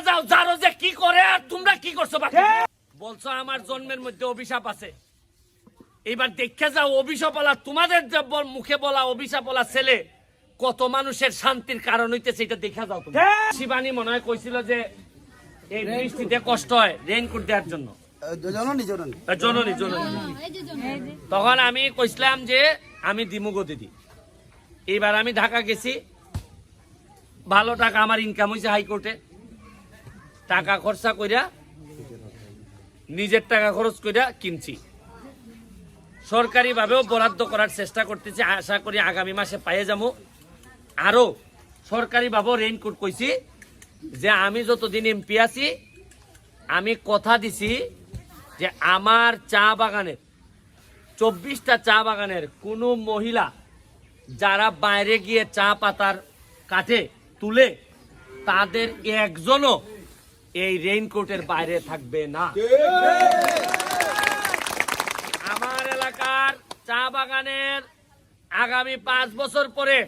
যাও যারো যে কি করে আর তোমরা কি করছো বলছো আমার জন্মের মধ্যে অভিশাপ আছে। এবার দেখে যাও অভিশাপ বলা তোমাদের মুখে বলা অভিশাপ বলা ছেলে কত মানুষের শান্তির কারণ হইতেছে এটা দেখা যাও। শিবানী মনে হয় কইছিল যে এই বৃষ্টিতে কষ্ট হয় রেইনকোট দেওয়ার জন্য। জননী তখন আমি কইছিলাম যে আমি দিমুগো দিদি। এইবার আমি ঢাকা গেছি, ভালো টাকা আমার ইনকাম হয়েছে হাইকোর্টে, টাকা খরচা কইরা নিজের টাকা খরচ কইরা কিনছি। সরকারি ভাবেও বরাদ্দ করার চেষ্টা করতেছি, আশা করি আগামী মাসে পাইয়ে যাবো। আরো সরকারি ভাবেও রেইনকোট কইছি যে আমি যতদিন এমপি আছি আমি কথা দিছি যে আমার চা বাগানের 24টা চা বাগানের কোনো মহিলা যারা বাইরে গিয়ে চা পাতার কাটে তুলে তাদের একজনও এই রেইনকোটের বাইরে থাকবে না। আমার এলাকার চা বাগানের আগামী 5 বছর পরে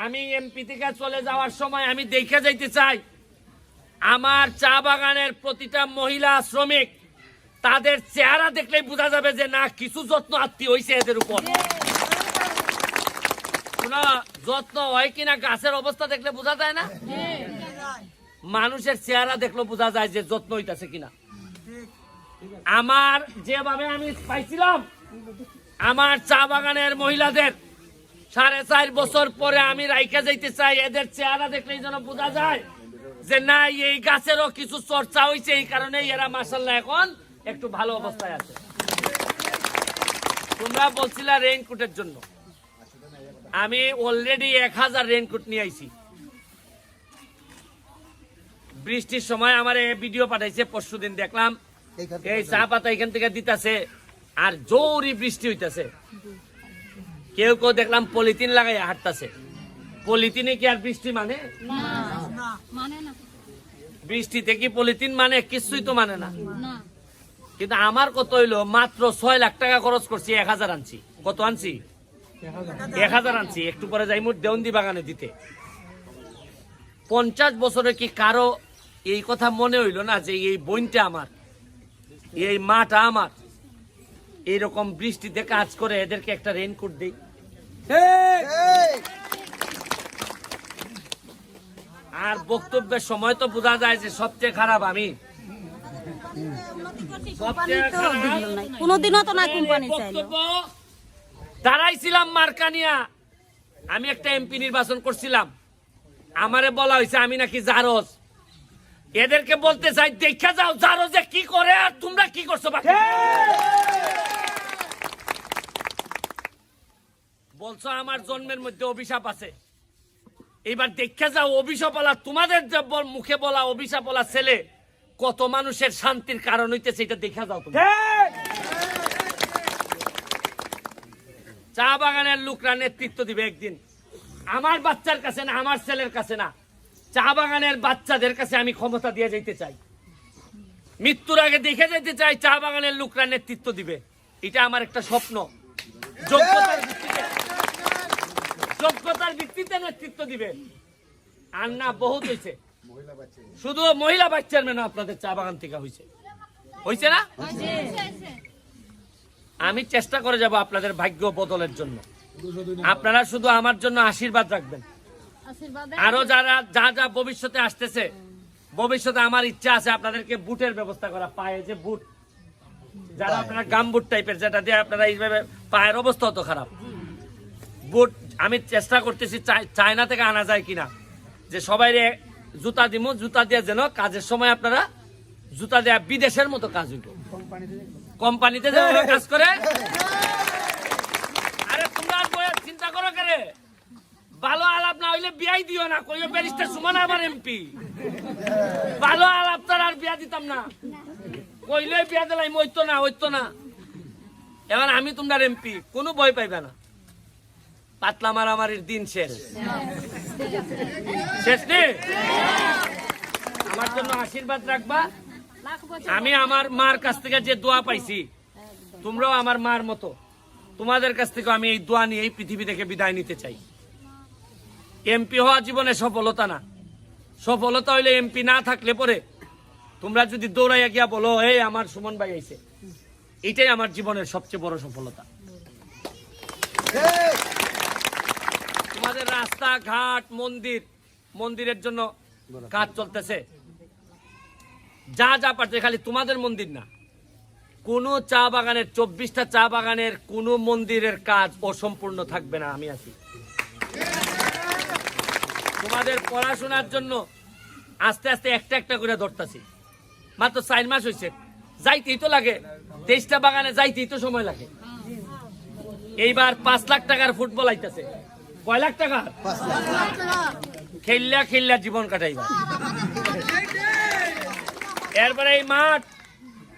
আমি এমপি থেকে চলে যাওয়ার সময় আমি দেখে যাইতে চাই আমার চা বাগানের প্রতিটা মহিলা শ্রমিক তাদের চেহারা দেখলেই বোঝা যাবে যে না কিছু যত্ন আত্মীয় হয়েছে এদের উপর। যত্ন হয় কিনা গাছের অবস্থা দেখলে বোঝা যায় না, মানুষের চেহারা দেখলে বোঝা যায় যে যত্ন হইতাছে কিনা। আমার যেভাবে আমি পাইছিলাম আমার চা বাগানের মহিলাদের 4.5 বছর পরে আমি রাইখা যাইতে চাই এদের চেহারা দেখলেই যেন বোঝা যায় যে না এই গাছেরও কিছু চর্চা হয়েছে, এই কারণে এরা মাশাআল্লাহ এখন একটু ভালো অবস্থায় আছে। তোমরা বলছিলা রেইনকোটের জন্য, আমি অলরেডি 1000 রেইনকোট নিয়ে আইছি। বৃষ্টির সময় আমার ভিডিও পাঠাইছে, পরশুদিন দেখলাম এই চা পাতা এখান থেকে দিতেছে আর জোরে বৃষ্টি হইতেছে। কেউ কেউ দেখলাম পলিথিন লাগাই হাঁটতেছে। পলিথিনে কি আর বৃষ্টি মানে? বৃষ্টিতে কি পলিথিন মানে? কিছুই তো মানে না। কিন্তু আমার কত হইলো মাত্র 6 লাখ টাকা খরচ করছি, 1000 আনছি। কত আনছি? 1000 আনছি। একটু পরে যাই মোট দেওন্দি বাগানে দিতে। 50 বছরে কি কারো এই কথা মনে হইল না যে এই বইনটা আমার, এই মাটা আমার, এইরকম বৃষ্টিতে কাজ করে এদেরকে একটা রেইনকোট দিই? আর বক্তব্যের সময় তো বোঝা যায় যে সবচেয়ে খারাপ আমি। দাঁড়াইছিলাম মার্কানিয়া, আমি একটা এমপি নির্বাচন করছিলাম, আমারে বলা হয়েছে আমি নাকি জারজ। এদেরকে বলতে চাই দেখা যাও জারজে কি করে আর তোমরা কি করছো। বলছো আমার জন্মের মধ্যে অভিশাপ আছে। এবার দেখে যাও অভিশাপ বলা তোমাদের মুখে বলা অভিশাপ বলা ছেলে কত মানুষের শান্তির কারণ হইতেছে এটা দেখা যাও। চা বাগানের লোকরা নেতৃত্ব দিবে একদিন, আমার বাচ্চার কাছে না, আমার ছেলের কাছে না, চা বাগানের বাচ্চাদের কাছে আমি ক্ষমতা দিয়ে যেতে চাই। মৃত্যুর আগে দেখে যেতে চাই চা বাগানের লোকরা নেতৃত্ব দিবে। এটা আমার একটা স্বপ্ন। যোগ্যতার ভিত্তিতে নেতৃত্ব দিবে। আর না বহুত হয়েছে, শুধু মহিলা ভাইস চেয়ারম্যান আপনাদের চা বাগান থেকে হয়েছে না? আমি চেষ্টা করে যাব আপনাদের ভাগ্য বদলের জন্য। আপনারা শুধু আমার জন্য আশীর্বাদ রাখবেন। আরো যারা যা ভবিষ্যতে আসতেছে, ভবিষ্যতে আমার ইচ্ছা আছে আপনাদেরকে বুটের ব্যবস্থা করা, পায়ে যে বুট, যারা আপনারা গাম বুট টাইপের, যেটা দিয়ে আপনারা এইভাবে পায়ের অবস্থা অত খারাপ, বুট আমি চেষ্টা করতেছি চায়না থেকে আনা যায় কিনা, যে সবাই জুতা দিমু, জুতা দিয়ে যেন কাজের সময় আপনারা জুতা দেয়া বিদেশের মতো কাজ হইব, কোম্পানিতে যেন কাজ করে। আরে তোমরা চিন্তা করো করে, ভালো আলাপ না হইলে বিয়াই দিও না, কইও ব্যারিস্টার সুমন আমার এমপি। ভালো আলাপ তার আর বিয়া দিতাম না, কইলে বিয়া দিলাম, হইতো না। এবার আমি তোমরা এমপি, কোনো ভয় পাইবে না। পাতলা মারামারির দিন শেষ নেই। আমার জন্য আশীর্বাদ রাখবা। আমি আমার মার কাছ থেকে যে দোয়া পাইছি, তোমরাও আমার মার মতো, তোমাদের কাছ থেকে আমি এই দোয়া নিয়ে এই পৃথিবী থেকে বিদায় নিতে চাই। এমপি হওয়া জীবনে সফলতা না, সফলতা হইলে এমপি না থাকলে পরে তোমরা যদি দৌড়াইয়া গিয়া বলো এই আমার সুমন ভাই আইছে, এটাই আমার জীবনের সবচেয়ে বড় সফলতা। তোমাদের রাস্তাঘাট মন্দিরের জন্য কাজ চলতেছে, যা যা পারছে, খালি তোমাদের মন্দির না, কোন চা বাগানের 24টা চা বাগানের কোন মন্দিরের কাজ অসম্পূর্ণ থাকবে না। আমি আছি তোমাদের পড়াশোনার জন্য, আস্তে আস্তে একটা একটা করে ধরতেছি। মাত্র 4 মাস হয়েছে, যাইতেই তো লাগে, 23টা বাগানে যাইতেই তো সময় লাগে। এইবার 5 লাখ টাকার ফুটবল আইতেছে। কয় লাখ টাকা? খেললা খেললা জীবন কাটাইবা। এরপরে এই মাঠ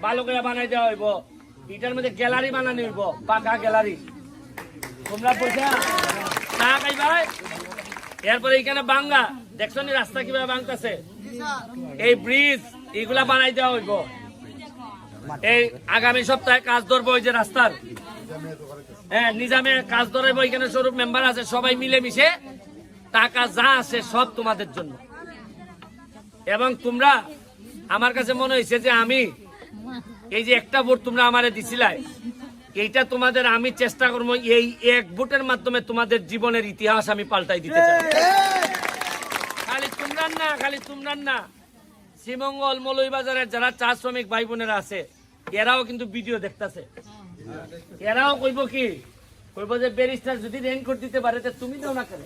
ভালো করে বানাই দেওয়া হইব, এটার মধ্যে গ্যালারি বানানো হইব, পাকা গ্যালারি। তোমরা পয়সা না খাইবা। এরপরে এইখানে বাঙ্গা, দেখছো নি রাস্তা কিভাবে ভাঙতেছে, এই ব্রিজ এগুলা বানাই দেওয়া হইব। এই আগামী সপ্তাহে কাজ ধরবো, ওই যে রাস্তার নিজামে কাজ ধরবো। এখানে স্বরূপ মেম্বার আছে, সবাই মিলে মিশে টাকা যা আছে সব তোমাদের জন্য। এবং তোমরা, আমার কাছে মনে হয়েছে যে আমি এই যে একটা ভোট তোমরা আমারে দিছিলাই, এইটা তোমাদের আমি চেষ্টা করবো এই এক ভোটের মাধ্যমে তোমাদের জীবনের ইতিহাস আমি পাল্টাই দিতে চাই। খালি তোমরা না, শ্রীমঙ্গল মৌলভীবাজারের যারা চা শ্রমিক ভাই বোনেরা আছে, এরাও কিন্তু ভিডিও দেখতেছে। এরাও কইব কি, কইব যে ব্যারিস্টার যদি রেইনকোট দিতে পারে তুমি দাও না কেন?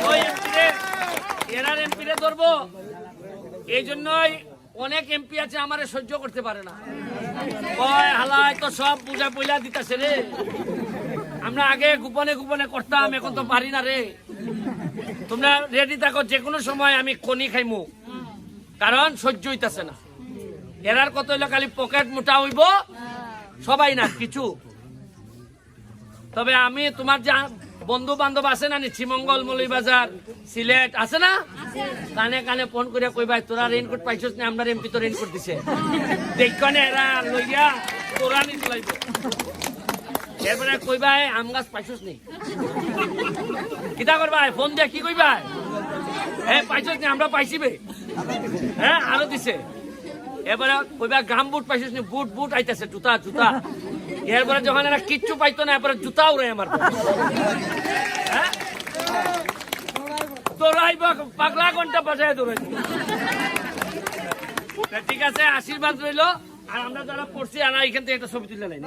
ওই এরার এমপিরে ধরবো। এই জন্যই অনেক এমপি আছে আমারে সহ্য করতে পারে না, কয় হালায় তো সব পূজা পয়লা দিতেছে রে। আমরা আগে গোপনে গোপনে করতাম, এখন তো পারি না রে। তোমরা রেডি থাকো, যে কোনো সময় আমি খনি খাইমু, কারণ সহ্য হইতাছে না। এরার কত হইলো খালি পকেট মোটা হইব, সবাই না কিছু। তবে আমি তোমার যে বন্ধু বান্ধব আছে না, শ্রীমঙ্গল মৌলভীবাজার সিলেট আছে না, কানে কানে ফোন করে কইবাই তোরা রেইনকোট পাইছস না, আমরা এমপি তো রেইনকোট দিছে, দেখনে এরা লইয়া তোরা নি চলাইব। এরপরে কইবাই আম গাছ পাইছস নি, কিতা করবাই ফোন দিয়া কি কইবাই, হ্যাঁ পাইছস নি, আমরা পাইছি বে, হ্যাঁ আরো দিছে। এবারে কইবা গাম বুট পাইছিস নি, বুট বুট আইতাছে, জুতা জুতা। এরপরে যখন এরা কিচ্ছু পাইতো না, এরপরে জুতা উড়ে আমার হ্যাঁ দৌড়াইব, পাগলা ঘন্টা বাজায় দৌড়াইব। ঠিক আছে, আশীর্বাদ রইলো। আর আমরা যারা পড়ছি, আমরা এখান থেকে একটা ছবি তুলে নাই।